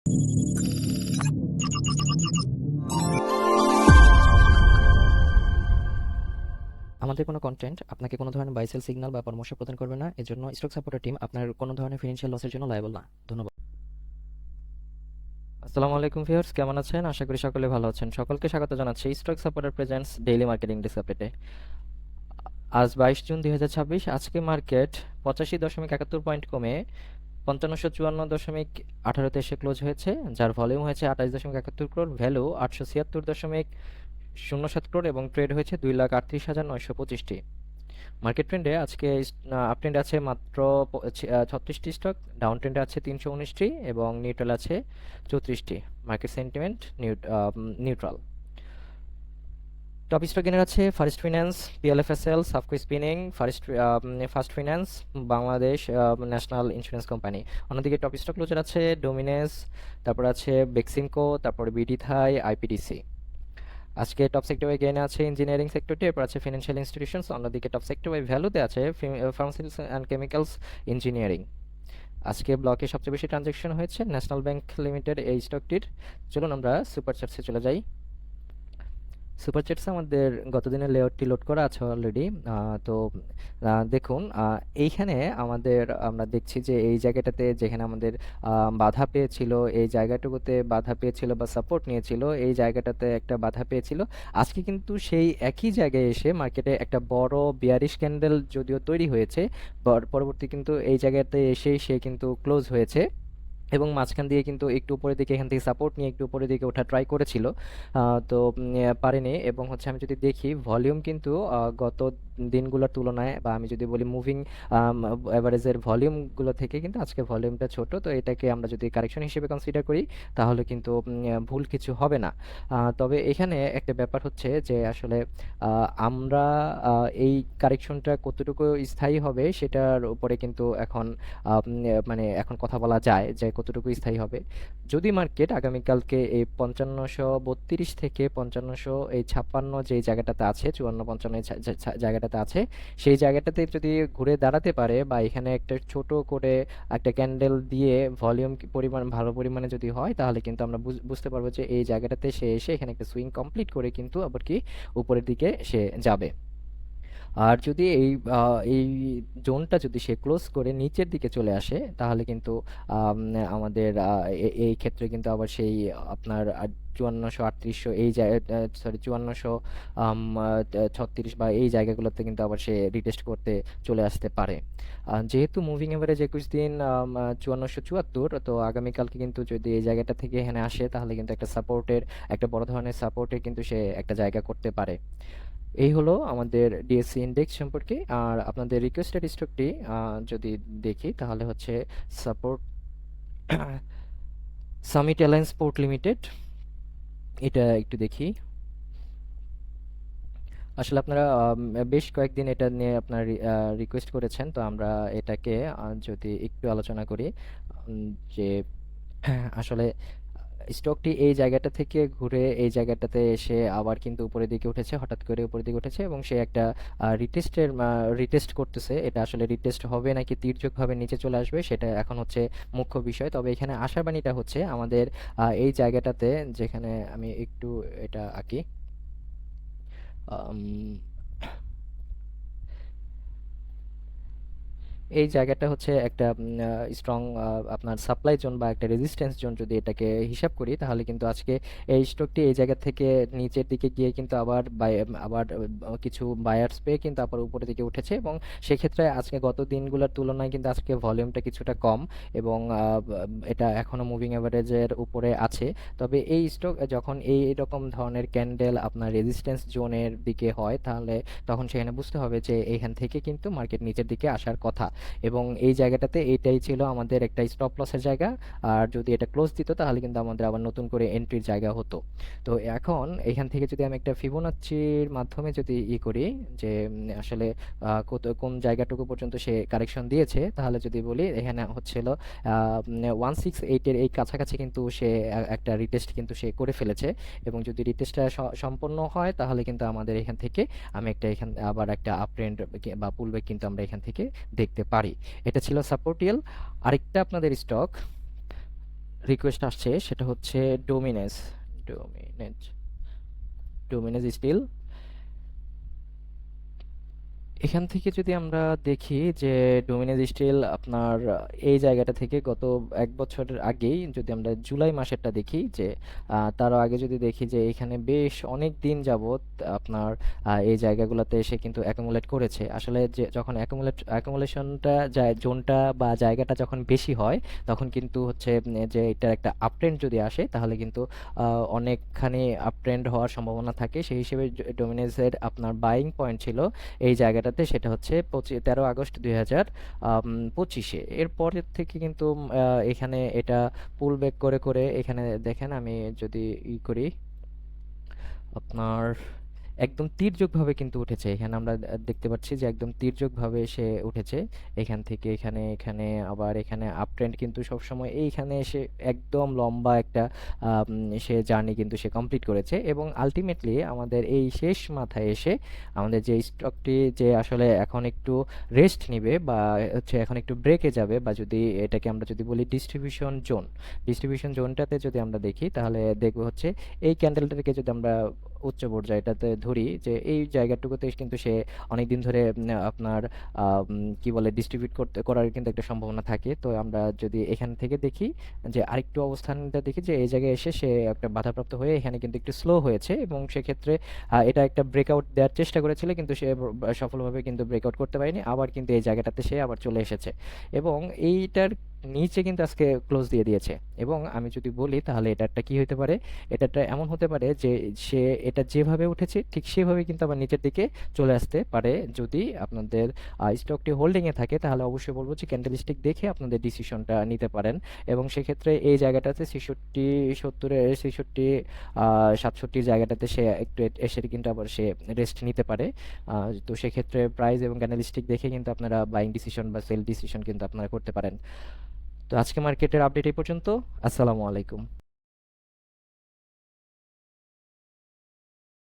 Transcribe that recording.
আমাদের কোনো কন্টেন্ট আপনাকে কোনো ধরনের বাই সেল সিগন্যাল বা পরামর্শ প্রদান করবে না। এজন্য স্টক সাপোর্টের টিম আপনার কোনো ধরনের ফিনান্সিয়াল লসের জন্য লায়াবল না। ধন্যবাদ। আসসালামু আলাইকুম ভিউয়ার্স, কেমন আছেন? আশা করি সকলে ভালো আছেন। সকলকে স্বাগত জানাচ্ছি stock supporter presents daily marketing desk আপডেটে। আজ 22 জুন 2026। আজকে মার্কেট 85.71 পয়েন্ট কমে 5554.18 এসে ক্লোজ হয়েছে, যার ভলিউম হয়েছে 28.71 ক্রোড়, ভ্যালু 876.07 ক্রোড় এবং ট্রেড হয়েছে 2,38,925টি। মার্কেট ট্রেন্ডে আজকে আপ ট্রেন্ডে আছে মাত্র 36টি স্টক, ডাউন ট্রেন্ডে আছে 319টি এবং নিউট্রাল আছে 34টি। Market sentiment neutral. Top stock gainer আছে first finance, PLFSL, Safko spinning, first finance, Bangladesh national insurance company. অন্যদিকে টপ স্টক লুজার আছে ডোমিনেস, তারপর আছে বেক্সিমকো, তারপর বিডি থাই, আইপিডিসি। আজকে টপ সেক্টর ওয়াই গেইনে আছে ইঞ্জিনিয়ারিং সেক্টরটি, এরপর আছে ফিনান্সিয়াল ইনস্টিটিউশনস। অন্যদিকে টপ সেক্টর ওয়াই ভ্যালুতে আছে ফার্মাসিউটিক্যালস অ্যান্ড কেমিক্যালস, ইঞ্জিনিয়ারিং। আজকে ব্লকে সবচেয়ে বেশি ট্রানজ্যাকশন হয়েছে ন্যাশনাল ব্যাংক লিমিটেড এই স্টকটির। চলুন আমরা সুপার চার্টসে চলে যাই। সুপার চ্যাটস আমাদের গতদিনের লেআউটটি লোড করা আছে অলরেডি। তো দেখুন, এইখানে আমরা দেখছি যে এই জায়গাটাতে যেখানে আমাদের বাধা পেয়েছিল, এই জায়গাটুকুতে বাধা পেয়েছিল বা সাপোর্ট নিয়েছিল, এই জায়গাটাতে একটা বাধা পেয়েছিল। আজকে কিন্তু সেই একই জায়গায় এসে মার্কেটে একটা বড় বিয়ারিশ ক্যান্ডেল যদিও তৈরি হয়েছে, পরবর্তী কিন্তু এই জায়গাতে এসেই সে কিন্তু ক্লোজ হয়েছে এবং মাঝখান দিয়ে কিন্তু একটু উপরের দিকে এখান থেকে সাপোর্ট নিয়ে একটু উপরের দিকে ওঠা ট্রাই করেছিল, তো পারেনি। এবং হচ্ছে আমি যদি দেখি ভলিউম কিন্তু গত দিনগুলোর তুলনায়, বা আমি যদি বলি মুভিং অ্যাভারেজের ভলিউমগুলো থেকে কিন্তু আজকে ভলিউমটা ছোট, তো এটাকে আমরা যদি কারেকশন হিসেবে কনসিডার করি তাহলে কিন্তু ভুল কিছু হবে না। তবে এখানে একটা ব্যাপার হচ্ছে যে আসলে আমরা এই কারেকশনটা কতটুকু স্থায়ী হবে সেটার উপরে কিন্তু এখন মানে এখন কথা বলা যায় যে কতটুকু স্থায়ী হবে। যদি মার্কেট আগামীকালকে এই 5532 থেকে 5556 যে জায়গাটাতে আছে, 54-55 জায়গাটাতে আছে, সেই জায়গাটাতে যদি ঘুরে দাঁড়াতে পারে বা এখানে একটা ছোট করে একটা ক্যান্ডেল দিয়ে ভলিউম পরিমাণ ভালো পরিমাণে যদি হয়, তাহলে কিন্তু আমরা বুঝতে পারবো যে এই জায়গাটাতে সে এসে এখানে একটা সুইং কমপ্লিট করে কিন্তু আবার কি উপরের দিকে সে যাবে। আর যদি এই জোনটা যদি সে ক্লোজ করে নিচের দিকে চলে আসে, তাহলে কিন্তু আমাদের এই ক্ষেত্রে কিন্তু আবার সেই আপনার 5438 এই সরি 5436 বা এই জায়গাগুলোতে কিন্তু আবার সে রিটেস্ট করতে চলে আসতে পারে। যেহেতু মুভিং এভারেজ 21 দিন 5474, তো আগামীকালকে কিন্তু যদি এই জায়গাটা থেকে এখানে আসে তাহলে কিন্তু একটা বড় ধরনের সাপোর্টের কিন্তু সে একটা জায়গা করতে পারে। এই হলো আমাদের ডিএসসি ইন্ডেক্স সম্পর্কে। আর আপনাদের রিকোয়েস্টেড স্টকটি যদি দেখি তাহলে হচ্ছে support summit alliance port limited, এটা একটু দেখি। আসলে আপনারা বেশ কয়েকদিন এটা নিয়ে আপনার রিকোয়েস্ট করেছেন, তো আমরা এটাকে যদি একটু আলোচনা করি, যে আসলে স্টকটি এই জায়গাটা থেকে ঘুরে এই জায়গাটাতে এসে আবার কিন্তু উপরের দিকে উঠেছে, হঠাৎ করে উপরের দিকে উঠেছে এবং সে একটা রিটেস্ট করতেছে। এটা আসলে রিটেস্ট হবে নাকি তির্যকভাবে নিচে চলে আসবে সেটা এখন হচ্ছে মুখ্য বিষয়। তবে এখানে আশার বাণীটা হচ্ছে আমাদের এই জায়গাটাতে, যেখানে আমি একটু এটা আঁকি, আম, এই জায়গাটা হচ্ছে একটা স্ট্রং আপনার সাপ্লাই জোন বা একটা রেজিস্ট্যান্স জোন। যদি এটাকে হিসাব করি তাহলে কিন্তু আজকে এই স্টকটি এই জায়গা থেকে নিচের দিকে গিয়ে কিন্তু আবার কিছু বায়ার্স পেয়ে কিন্তু আবার উপরের দিকে উঠেছে এবং সেক্ষেত্রে আজকে গত দিনগুলোর তুলনায় কিন্তু আজকে ভলিউমটা কিছুটা কম এবং এটা এখনো মুভিং অ্যাভারেজের উপরে আছে। তবে এই স্টক যখন এই রকম ধরনের ক্যান্ডেল আপনার রেজিস্ট্যান্স জোনের দিকে হয়, তাহলে তখন সেখানে বুঝতে হবে যে এইখান থেকে কিন্তু মার্কেট নিচের দিকে আসার কথা এবং এই জায়গাটাতে এটাই ছিল আমাদের একটা স্টপ লসের জায়গা। আর যদি এটা ক্লোজ দিত তাহলে কিন্তু আমাদের আবার নতুন করে এন্ট্রির জায়গা হতো। তো এখন এখান থেকে যদি আমি একটা ফিবোনাচ্চির মাধ্যমে যদি করি যে আসলে কোন জায়গাটুকু পর্যন্ত সে কারেকশন দিয়েছে, তাহলে যদি বলি এখানে হচ্ছিল 168-এর এই কাছাকাছি কিন্তু সে একটা রিটেস্ট কিন্তু সে করে ফেলেছে এবং যদি রিটেস্টটা সম্পন্ন হয় তাহলে কিন্তু আমাদের এখান থেকে আবার একটা আপ ট্রেন্ড বা পুলব্যাক কিন্তু আমরা এখান থেকে দেখতে পারি। এটা ছিল সাপোর্টিয়াল। আরেকটা আপনাদের স্টক রিকোয়েস্ট আসছে সেটা হচ্ছে ডোমিনেস ডোমিনেজ ডোমিনেজ স্টিল। এখান থেকে যদি আমরা দেখি যে ডোমিনেজ স্টিল আপনার এই জায়গাটা থেকে গত 1 বছরের আগেই যদি আমরা জুলাই মাসেরটা দেখি যে তারও আগে যদি দেখি যে এখানে বেশ অনেক দিন যাবত আপনার এই জায়গাগুলোতে এসে কিন্তু অ্যাকুমুলেট করেছে। আসলে যে যখন অ্যাকুমুলেশনটা যায় জোনটা বা জায়গাটা যখন বেশি হয় তখন কিন্তু হচ্ছে যে এটার একটা আপট্রেন্ড যদি আসে তাহলে কিন্তু অনেকখানি আপট্রেন্ড হওয়ার সম্ভাবনা থাকে। সেই হিসেবে ডোমিনেজের আপনার বাইং পয়েন্ট ছিল এই জায়গাটাতে, সেটা হচ্ছে 13 আগস্ট 2025-এ। এরপরের থেকে কিন্তু এখানে এটা পুল ব্যাক করে করে এখানে দেখেন আমি যদি করি আপনার একদম তির্যকভাবে কিন্তু উঠেছে। এখানে আমরা দেখতে পাচ্ছি যে একদম তির্যকভাবে সে উঠেছে। এখান থেকে এখানে, এখানে আবার এখানে আপ ট্রেন্ড কিন্তু সবসময় এইখানে এসে একদম লম্বা একটা সে জার্নি কিন্তু সে কমপ্লিট করেছে এবং আল্টিমেটলি আমাদের এই শেষ মাথায় এসে আমাদের যে স্টকটি যে আসলে এখন একটু রেস্ট নিবে বা হচ্ছে এখন একটু ব্রেকে যাবে, বা যদি এটাকে আমরা যদি বলি ডিস্ট্রিবিউশন জোনটাতে যদি আমরা দেখি তাহলে দেখবো হচ্ছে এই ক্যান্ডেলটাকে যদি আমরা উচ্চ পর্যায়টাতে ধরি যে এই জায়গাটুকুতে কিন্তু সে অনেকদিন ধরে আপনার কি বলে ডিস্ট্রিবিউট করার কিন্তু একটা সম্ভাবনা থাকে। তো আমরা যদি এখান থেকে দেখি যে আরেকটু অবস্থানটা দেখি যে এই জায়গায় এসে সে একটা বাধাপ্রাপ্ত হয়ে এখানে কিন্তু একটু স্লো হয়েছে এবং সেক্ষেত্রে এটা একটা ব্রেকআউট দেওয়ার চেষ্টা করেছিল কিন্তু সে সফলভাবে কিন্তু ব্রেকআউট করতে পারেনি। আবার কিন্তু এই জায়গাটাতে সে আবার চলে এসেছে এবং এইটার নিচে কিন্তু আজকে ক্লোজ দিয়ে দিয়েছে। এবং আমি যদি বলি তাহলে এটা একটা কি হতে পারে, এটা একটা এমন হতে পারে যে সে এটা যেভাবে উঠেছে ঠিক সেভাবে কিন্তু আবার নিচের দিকে চলে আসতে পারে। যদি আপনাদের স্টকটি হোল্ডিংয়ে থাকে তাহলে অবশ্যই বলবো যে ক্যান্ডেলস্টিক দেখে আপনাদের ডিসিশনটা নিতে পারেন এবং সেক্ষেত্রে এই জায়গাটাতে 66 70 66 67 জায়গাটাতে সে একটু এসে কিন্তু আবার সে রেস্ট নিতে পারে। তো সেক্ষেত্রে প্রাইস এবং ক্যান্ডেলস্টিক দেখে কিন্তু আপনারা বাইং ডিসিশন বা সেল ডিসিশন কিন্তু আপনারা করতে পারেন। তো আজকে মার্কেটের আপডেট এই পর্যন্ত। আসসালামু আলাইকুম।